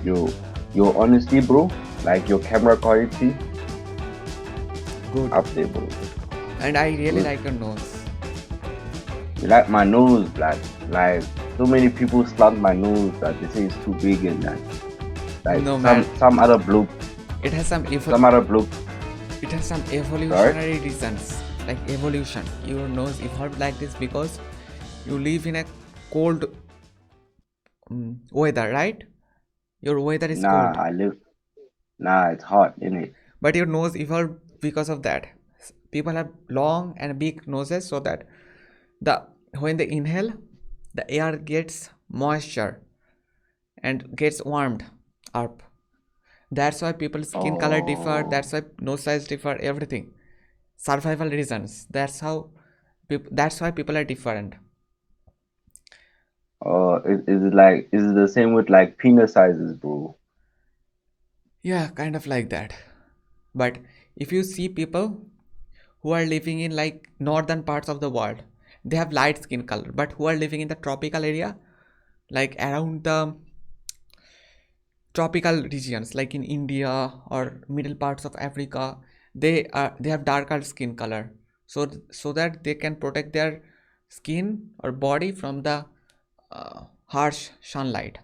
Yo, honestly, bro, like your camera quality, Good. up there, bro. And I really Good. like your nose. You like my nose, blood. Like so many people slant my nose that they say it's too big and that. Like No some man, some other bloke, it has some other bloke. Sorry. evolutionary reasons. Like evolution. Your nose evolved like this because you live in a cold weather, right? Your weather is Nah, cold, I live. Nah, it's hot, innit? but your nose evolved because of that. People have long and big noses so that the when they inhale, the air gets moisture and gets warmed up. That's why people's skin color differ. Oh, That's why nose size differ. Everything. Survival reasons. That's why people are different. is it the same with like penis sizes, bro? Yeah, kind of like that. But if you see people who are living in like northern parts of the world, they have light skin color. But who are living in the tropical area, like around the tropical regions, like in India or middle parts of Africa, they have darker skin color. So that they can protect their skin or body from the harsh sunlight.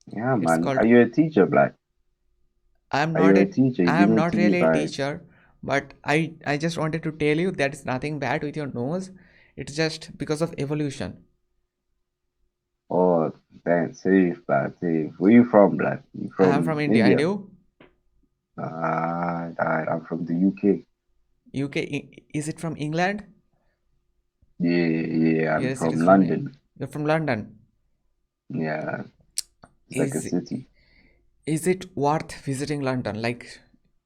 Yeah, It's man. Are called. you a teacher, black? I am Are not you a a. teacher? You I give am me not teacher really a vibes. teacher, but I just wanted to tell you that is nothing bad with your nose. It's just because of evolution. Oh, damn, safe, black, safe. Where you from, black? You I am from from India, and India? you? I'm from the UK. UK. Is it from England? Yeah, yeah, I'm Yes, it from is from. London. You're from London. Yeah, it's like a Is city. is it worth visiting London?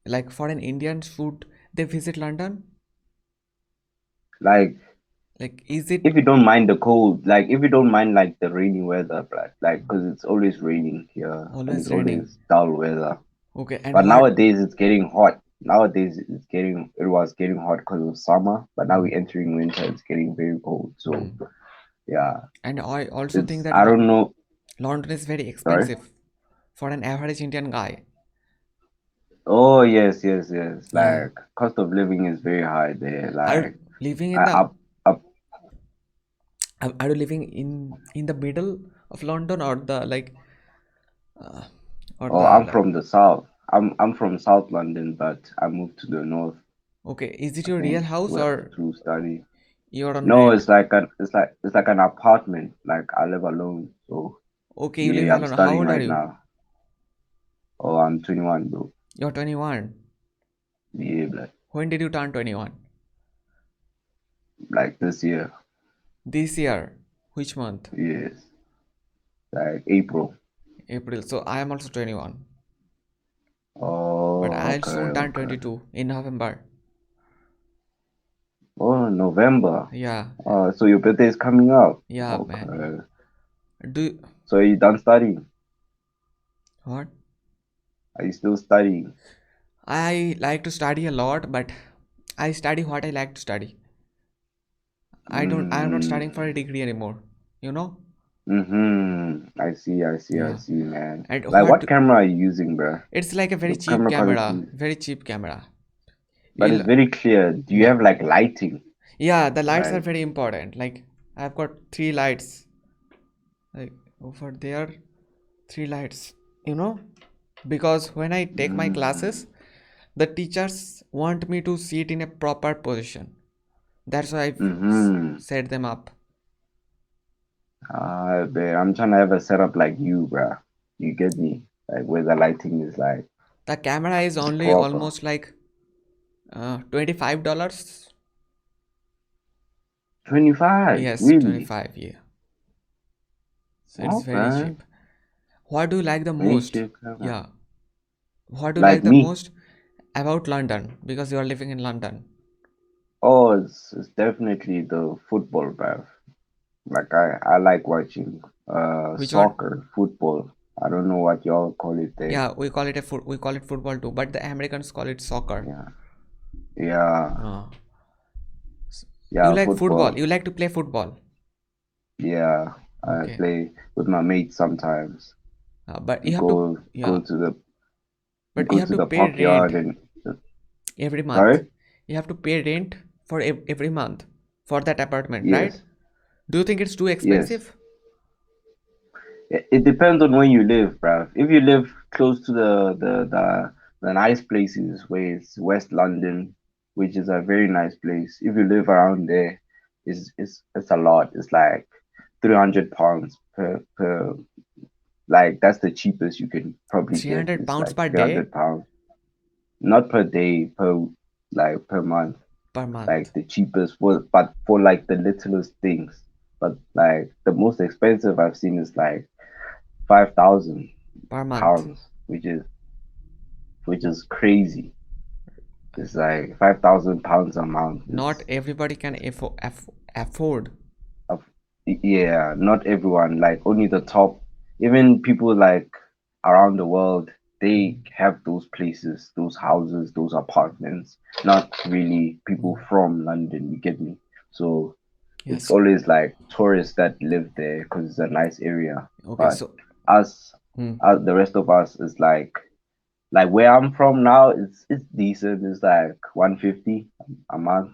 Like for an Indian, should they visit London? Like, Like, is it if you don't mind the cold, like if you don't mind like the rainy weather, like, cause it's always raining here and it's always raining? always dull weather. Okay, and But what? nowadays it's getting hot. Nowadays it was getting hot because of summer, but now Mm, we're entering winter. It's getting very cold. So mm. yeah, And I also think it's that I don't know. London is very Sorry. expensive for an average Indian guy. Oh yes, yes, yes. Yeah. Like cost of living is very high there. Are you Like living I in the up. are you living in the middle of London or the uh, or Oh, the I'm like from the south. I'm from South London, but I moved to the north. okay, is it I your real think house well, or through study. you're on No, rent? it's like an apartment. Like I live alone. So Okay, you live yeah, I'm alone. How studying old are right you? now. Oh, I'm 21, bro. You're 21. Yeah, When did you turn 21? like this year. This year. Which month? Yes, like April. April. So I am also 21. But Oh, I'll okay, soon turn okay. 22 in November. Oh, November. Yeah. So your birthday is coming up. Yeah, man. Okay. Do So are you done studying? what? Are you still studying? I like to study a lot, but I study what I like to study. I am not studying for a Mm, degree anymore. You know? I see, I Yeah. see, man. And Like, what camera are you using, bro? it's like a very The cheap camera camera. quality, Very cheap camera. but it's You'll very clear. Do you yeah. have like lighting? Yeah, the lights are Like, very important. Like I've got three lights. Like over there, three lights. You know? Because when I take my classes, mm, the teachers want me to sit in a proper position. That's why I've mm-hmm. set them up. I'm trying to have a setup like you, bro. You get me? Like where the lighting is like The camera is only proper. almost like $25. 25, Yes, really? 25. Yeah. So it's very Okay. cheap. What do you like the Very most? cheap camera. Yeah. What do you Like like the me. most about London? Because you are living in London. Oh, it's definitely the football, bro. Like I like watching Which one? soccer, football. I don't know what y'all call it there. Yeah, we call it football too, but the Americans call it soccer. Yeah. Yeah. Uh, you Yeah, like football. football. You like to play football. Yeah. I Okay. play with my mates sometimes. But You you have to, go yeah, to the but you go have to to the pay rent backyard and every month. sorry. You have to pay rent for every month for that apartment, right? Yes, Do you think it's too yes. expensive? It depends on where you live, bruv. If you live close to the nice places, where it's West London, which is a very nice place. If you live around there, it's a lot. It's like £300 per, like that's the cheapest you can probably get. 300 It's pounds like per three day hundred pounds, not per day, per month. per Like month the cheapest but for like the littlest things. But like the most expensive I've seen is like 5,000 per month. pounds, which is crazy. It's like 5,000 pounds a month. Not everybody can afford. Of- yeah, not everyone. Like only the top. Even people like around the world, they Mm, have those places, those houses, those apartments. Not really people mm. from London. You get me? So it's Yes. always like tourists that live there because it's a nice area. Okay, But so us, mm, the rest of us is like where I'm from now, it's decent. It's like 150 a month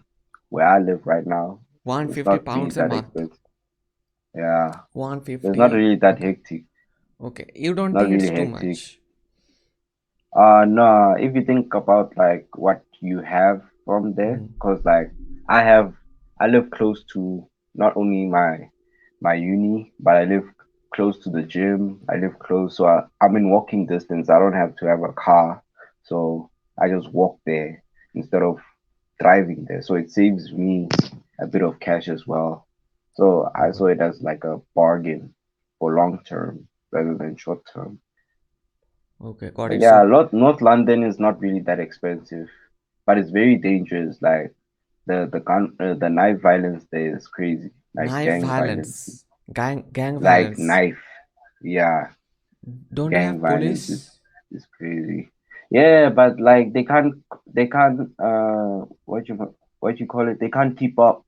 where I live right now. So it's 150 not really pounds a that month. expensive. Yeah, it's not 150. really that Okay. hectic. Okay. You don't Not think it's really too hectic. much? No, if you think about like what you have from there, Mm, because like I have, I live close to not only my uni, but I live close to the gym. I live close, so I'm in walking distance. I don't have to have a car, so I just walk there instead of driving there. So it saves me a bit of cash as well. So I okay. saw it as like a bargain for long term rather than short term. Okay, got But it. yeah, So, North London is not really that expensive, but it's very dangerous. Like the knife violence there is crazy. Like knife gang violence, violence, gang like violence. knife. Yeah, Don't they gang have violence police? is crazy. Yeah, but like they can't what you call it? They can't keep up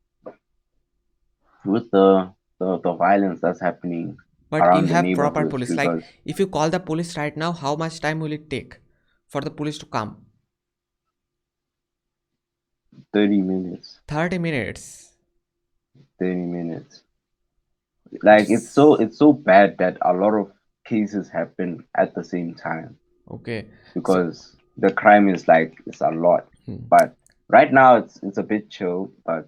with the violence that's happening But you around the have proper neighborhoods police. Like, because if you call the police right now, how much time will it take for the police to come? 30 minutes, 30 minutes. 30 minutes. Like It's it's so bad that a lot of cases happen at the same time okay. So, because the crime is like it's a lot. hmm, But right now it's a bit chill. But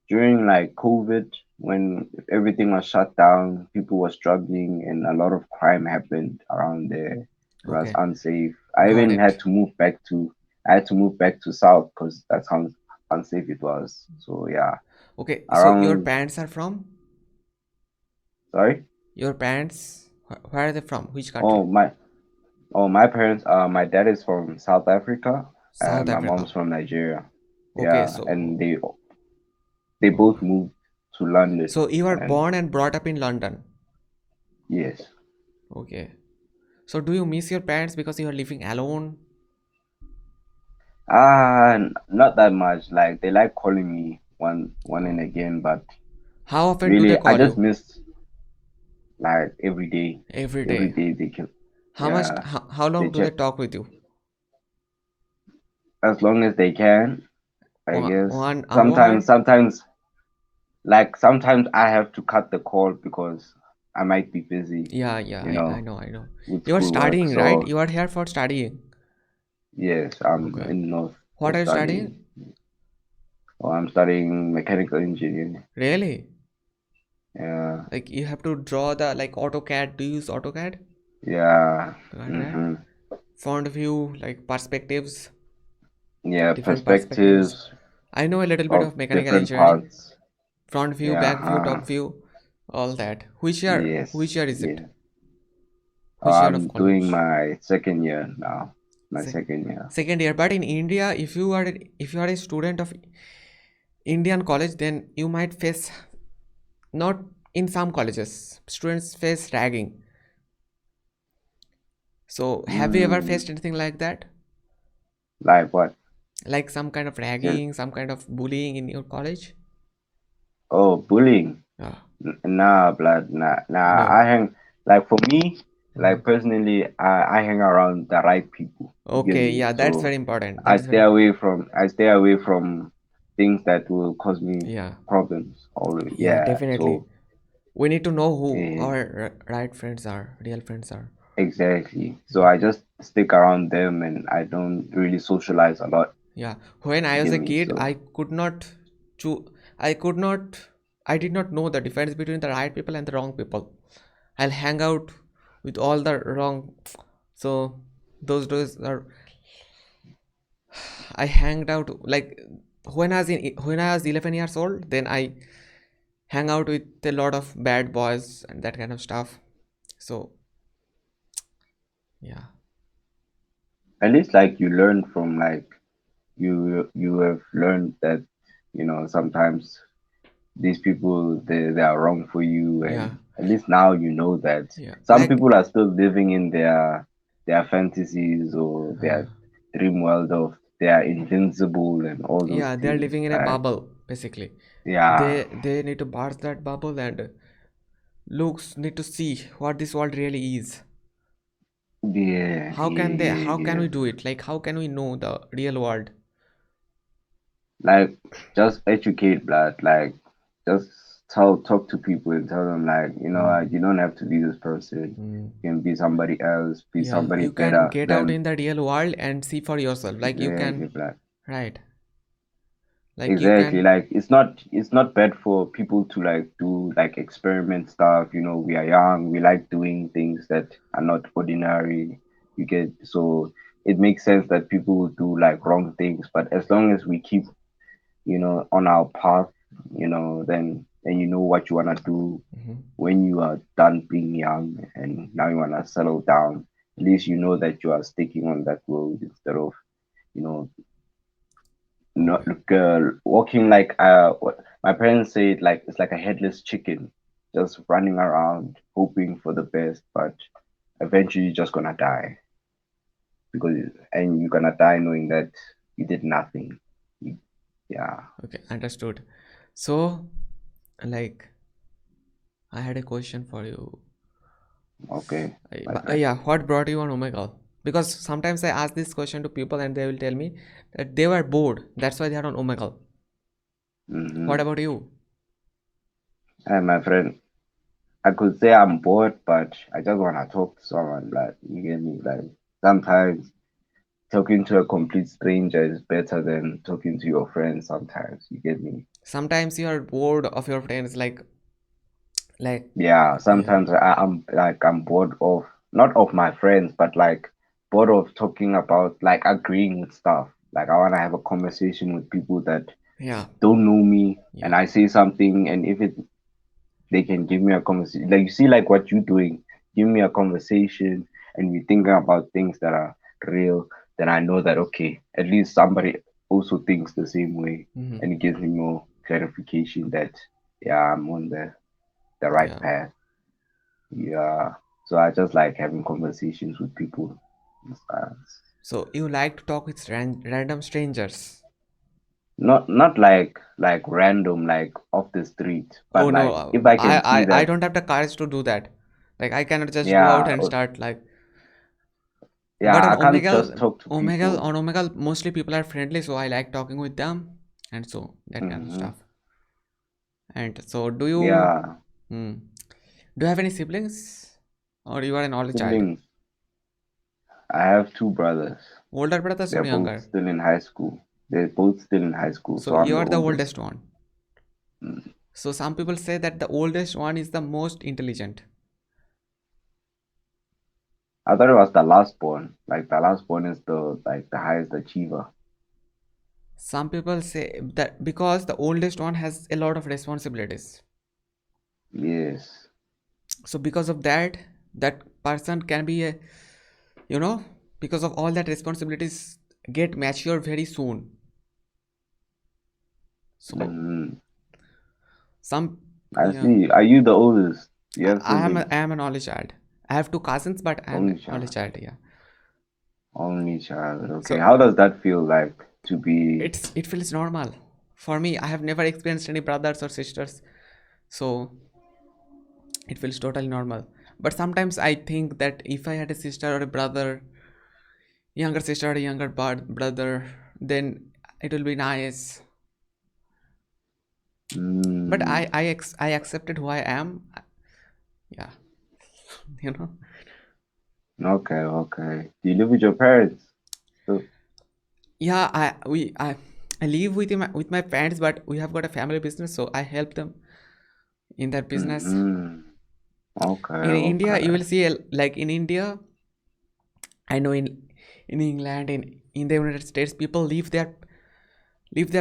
during like COVID, when everything was shut down, people were struggling and a lot of crime happened around there. It was okay, unsafe. I got even it. had to move back to South because that's how unsafe it was. So yeah, Okay, so your around parents are from? sorry. Your parents, where are they from? Which Oh country? my parents, my dad is from South Africa South and my Africa. mom's from Nigeria. Okay, Yeah, so and they oh, both moved to London. so you are And born and brought up in London. yes, Okay. So do you miss your parents because you are living alone? not that much. Like they like calling me one and again, but How often do they really, I call just you? miss like every day. Every Every day. day they can, How much? yeah, How they long do they check talk with you? as long as they can. I guess One hour? sometimes I have to cut the call because I might be busy, Yeah, yeah, you I know, know, I know. with You are schoolwork. studying, right? So You are here for studying. yes, I'm Okay. in North What are you studying. studying? Or I'm studying mechanical engineering. Really? Yeah, Like you have to draw the like AutoCAD. Do you use AutoCAD? yeah, Got that? mm-hmm. Front view, like perspectives, Yeah, different perspectives. perspectives I know a little bit of of mechanical different engineering. parts. Front view, Yeah, back view, top view, all that. Which year? Which yes, year is it? yeah. Which year I'm of doing college? my second year now. My Se- second year. Second year. But in India, if you are a student of Indian college, then you might face, not in some colleges, students face ragging. So have you ever Mm, faced anything like that? like what? Like some kind of Still- ragging, some kind of bullying in your college? Oh, bullying. Ah, Nah, blood. Nah. no. I hang like for me. Mhm. Like personally, I hang around the right people. You get Okay, me? yeah, that's So very important. That is very I stay away from things that will cause me yeah, problems. Always, yeah, yeah. definitely. So We need to know who eh, our right friends are, real friends are. exactly. So Mhm. I just stick around them, and I don't really socialize a lot. Yeah, when I You was get a me? kid, So choo- I could not, I did not know the difference between the right people and the wrong people. I'll hang out with all the wrong. So those days are I hanged out like when I was 11 years old. Then I hang out with a lot of bad boys and that kind of stuff. So yeah, at least like you learn from like you have learned that sometimes these people they are wrong for you, yeah, and at least now you know that yeah. some Like people are still living in their fantasies or uh, their dream world of they are invincible and all those yeah, they are things living in a like bubble basically. yeah They need to burst that bubble and looks need to see what this world really is. yeah How can they? yeah How can yeah we do it? Like how can we know the real world? like just educate blood, like just talk to people and tell them like Hmm. you don't have to be this person. Hmm. You can be somebody else, be Yeah, somebody you can better get out than in the real world and see for yourself. Like you exactly can, blood. right? Like you Exactly. can. Like it's not bad for people to like do like experiment stuff. We are young, we like doing things that are not ordinary. You get so it makes sense that people will do like wrong things, but as long as we keep, on our path, then you know what you wanna do Mhm. when you are done being young and now you wanna settle down. At least you know that you are sticking on that road instead of, you know, not Okay. walking like what my parents say it like it's like a headless chicken just running around hoping for the best, but eventually you're just gonna die because and you're gonna die knowing that you did nothing. You- yeah. Okay. Understood. So, like, I had a question for you. Okay, my friend. Yeah, what brought you on Omegle? Because sometimes I ask this question to people and they will tell me that they were bored. That's why they are on Omegle. What Mm-hmm. about you? And my friend, I could say I'm bored, but I just wanna talk to someone. Like you get me. Like sometimes talking to a complete stranger is better than talking to your friends. Sometimes you get me. Sometimes you are bored of your friends, like, Yeah, yeah, sometimes I'm bored of not of my friends, but like bored of talking about like agreeing with stuff. Like I wanna have a conversation with people that yeah, don't know me, and yeah. I say something, and if it they can give me a conversation. Like you see, like what you're doing, give me a conversation, and we're thinking about things that are real. Then I know that okay, at least somebody also thinks the same way, Hmm. and it gives me more clarification that yeah, I'm on the right Yeah. path. Yeah. So I just like having conversations with people and stuff. So you like to talk with random strangers? Not like random, like off the street, but Oh no, like if I can see I that, don't have the courage to do that. Like I cannot just go out yeah, and start like. But yeah, I can't just talk to people. On Omegle, mostly people are friendly, so I like talking with them, and so that kind of Hmm. stuff. And so, do you, Yeah, hmm, do you have any siblings, or you are an only child? siblings. I have two brothers. Older brothers They're or both younger? still in high school. They're both still in high school, So so I'm you the are the oldest. oldest one. Mm. So some people say that the oldest one is the most intelligent. I thought it was the last born. Like the last born is the highest achiever. Some people say that because the oldest one has a lot of responsibilities. Yes. So because of that, that person can be a, you know, because of all that responsibilities get mature very soon. So Hmm. some, I yeah, see. Are you the oldest? You have siblings? I am an only child. I have two cousins, but I am Only an only child. child. Yeah. Only child. Okay. So How does that feel like to be? it feels normal for me. I have never experienced any brothers or sisters, so it feels totally normal. But sometimes I think that if I had a sister or a brother, younger sister or a younger brother, then it will be nice. But Mm, I accepted who I am. Yeah, you know. okay, okay. Do you live with your parents? So, Yeah, I live with my parents, but we have got a family business, so I help them in that business. mm-hmm. Okay, In India, you okay. will see like in India, I know in England, in the United States, people leave their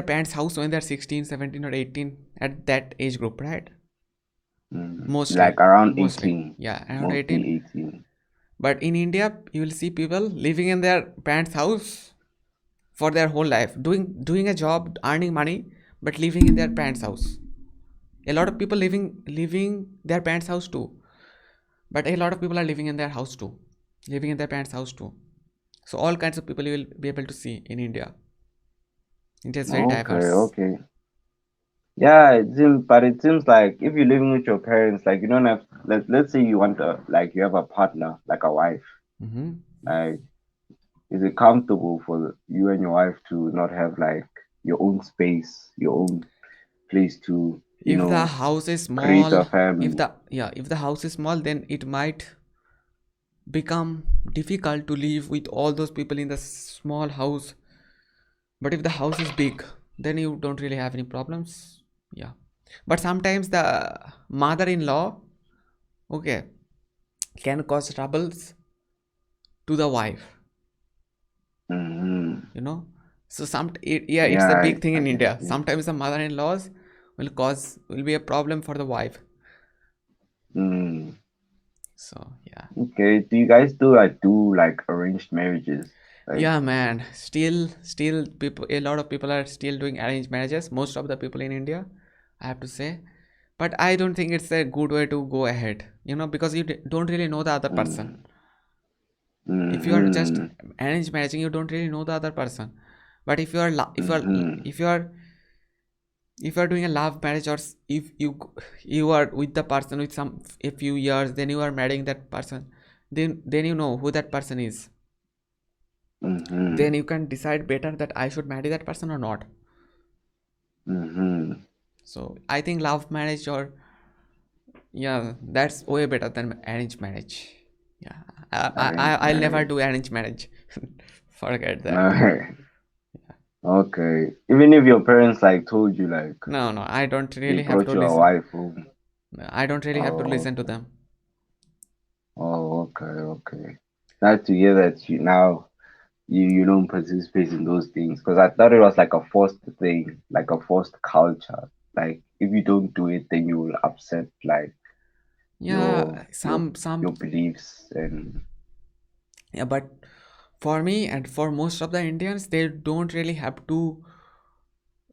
parents' house when they're 16, 17, or 18 at that age group, right? Like Mostly, around mostly, 18, yeah, around 18. mostly 18. But in India, you will see people living in their parents' house for their whole life, doing a job, earning money, but living in their parents' house. A lot of people living their parents' house too, but a lot of people are living in their house too, living in their parents' house too. So all kinds of people you will be able to see in India. India is very Okay, diverse. okay. Yeah, but it seems like if you're living with your parents, like you don't have, let's say you want like you have a partner, like a wife, Hmm. like is it comfortable for you and your wife to not have like your own space, your own place to, If the house is create small, a family? if the house is small, then it might become difficult to live with all those people in the small house. But if the house is big, then you don't really have any problems. Yeah. But sometimes the mother-in-law, okay, can cause troubles to the wife, Mm-hmm. you know. So yeah, it's Yeah, a big thing I in can India. see. Sometimes the mother-in-laws will be a problem for the wife. Mm. So yeah. Okay. Do you guys do like arranged marriages? Like, Yeah, man. Still, people. A lot of people are still doing arranged marriages. Most of the people in India, I have to say, but I don't think it's a good way to go ahead. You know, because you don't really know the other person. mm, If you are just mm-hmm, arranged marrying, you don't really know the other person. But mm-hmm, if you are doing a love marriage, or if you are with the person with some a few years, then you are marrying that person, then you know who that person is. Then mm-hmm, you can decide better that I should marry that person or not. mm-hmm. So I think love marriage, or yeah, that's way better than arranged marriage. Yeah, Arranged I'll never marriage. do arranged marriage. Forget that. Alright. Okay. Even if your parents like told you like No, no, I don't they really have brought to you a listen. wife home. I don't really have to Oh, listen to okay. them. Oh, okay, okay. Nice to hear that you don't participate in those things because I thought it was like a forced thing, like a forced culture. Like if you don't do it, then you will upset like Yeah, your beliefs and yeah, but for me and for most of the Indians, they don't really have to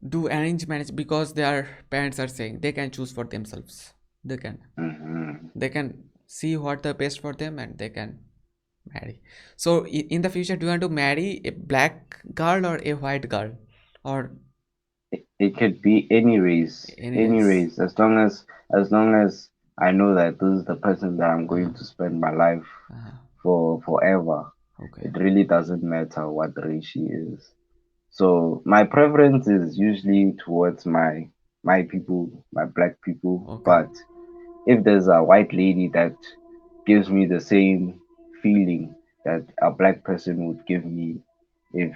do arranged marriage because their parents are saying they can choose for themselves. They can. mm-hmm. They can see what the best for them and they can marry. So in the future, do you want to marry a black girl or a white girl, or It could be any any race? race, as long as I know that this is the person that I'm Uh-huh. going to spend my life Uh-huh. for forever. Okay. It really doesn't matter what race she is. So my preference is usually towards my people, my black people. Okay. But if there's a white lady that gives me the same feeling that a black person would give me if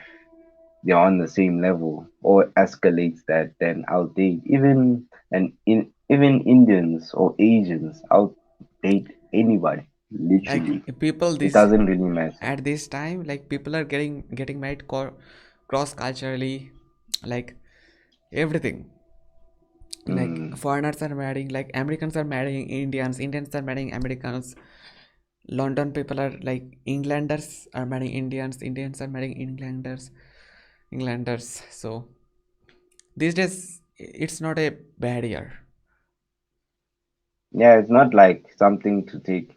they're on the same level or escalates that, then I'll date. Even Indians or Asians, I'll date anybody, Like literally. people It this doesn't really matter. at this time, like people are getting married cross culturally, like everything. Like Mm. foreigners are marrying, like Americans are marrying Indians, Indians are marrying Americans. London people are like Englanders are marrying Indians, Indians are marrying Englanders. So these days it's not a barrier. Yeah, it's not like something to take.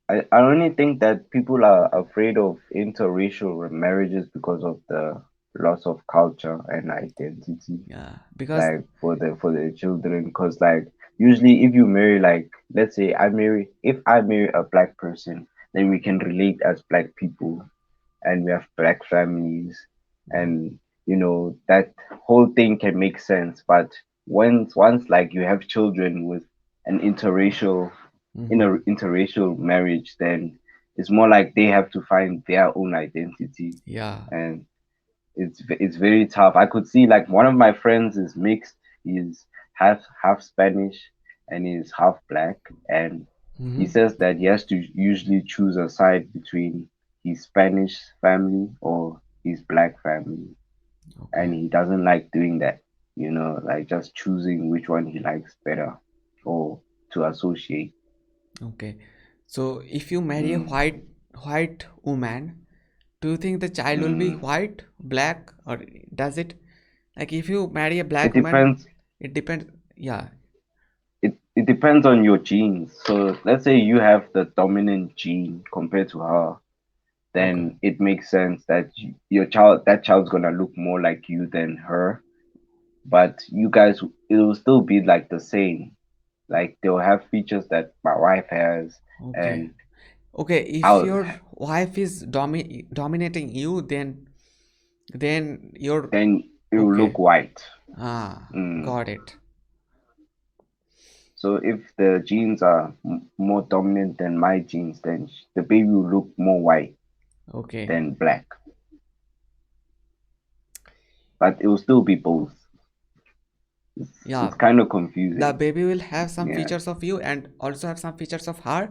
I only think that people are afraid of interracial marriages because of the loss of culture and identity, Yeah, because like for the children, because like usually if you marry, like, let's say if I marry a black person, then we can relate as black people, and we have black families, and that whole thing can make sense. But once like you have children with an Mm-hmm. interracial marriage, then it's more like they have to find their own identity, Yeah. and it's very tough. I could see, like, one of my friends is mixed. He's half Spanish and he's half black, and he Mm-hmm. says that he has to usually choose a side between his Spanish family or his black family, and Okay. he doesn't like doing that. Like just choosing which one he likes better or to associate. Okay. So if you marry a Mm, white woman, do you think the child will be mm. white, black, or does it, like if you marry a It black woman, depends. it depends. Yeah. It depends on your genes. So let's say you have the dominant gene compared to her, Okay. then it makes sense that that child's gonna look more like you than her. But you guys, it will still be like the same. Like they'll have features that my wife has, Okay. and Okay. If I'll your wife is dominating you, then you're then it will look okay. white. Ah, Mm. got it. So if the genes are more dominant than my genes, then the baby will look more white Okay. than black. But it will still be both. It's Yeah. kind of The confusing. baby will have some Yeah. features of you and also have some features of her.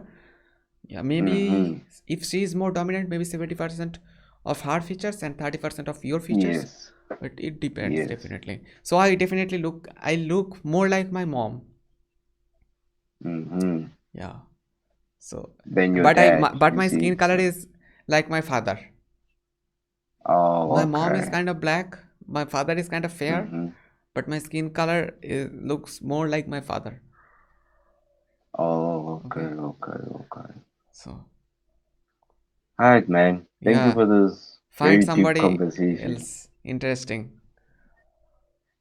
Yeah, Mm-hmm. maybe if she is more dominant, maybe 70% of her features and 30% of your features. Yes. But it depends Yes. definitely. So I look more like my mom. Mm-hmm. Yeah. So, Then your dad, but you my see. skin color is like my father. Oh, My mom is okay. kind of black. My father is kind of fair, Mm-hmm. but my skin color looks more like my father. Oh, okay, Okay. okay, okay. So, All right, man. Thank you yeah, for this find very deep somebody conversation. else interesting.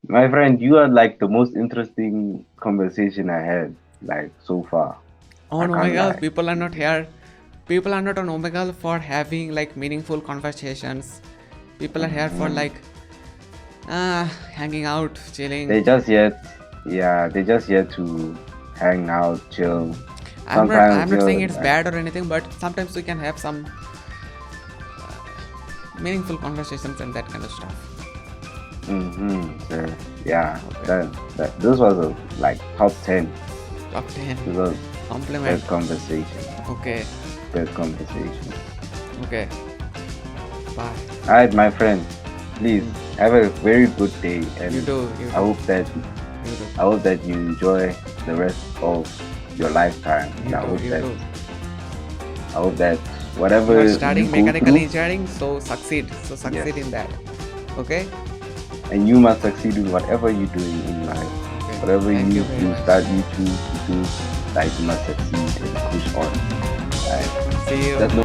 My friend, you are like the most interesting conversation I had, like, so far. I On can't Omegle, lie. people are not here. People are not on Omegle for having like meaningful conversations. People are here for Mm-hmm. like hanging out, chilling. They just yet, yeah, they just yet to hang out, chill. I'm Sometimes not saying you're it's like, bad or anything, but sometimes we can have some meaningful conversations and that kind of stuff. mm-hmm, sir. Yeah, Okay. that this was a like top 10. Top 10. This was Compliment. best conversation. Okay. Best conversation. Okay. Bye. All right, my friend. Please Mm. have a very good day, You and do. You I do. hope that You do. I hope that you enjoy the rest of your lifetime. And You do. You do. I hope that You whatever are you studying go mechanical through, engineering, so succeed. So yes, succeed in that. Okay. and you must succeed in whatever you're doing in life. Okay. Whatever Thank you you very you much. start, you choose to do, like, you must succeed and push on. Right? See There's you. no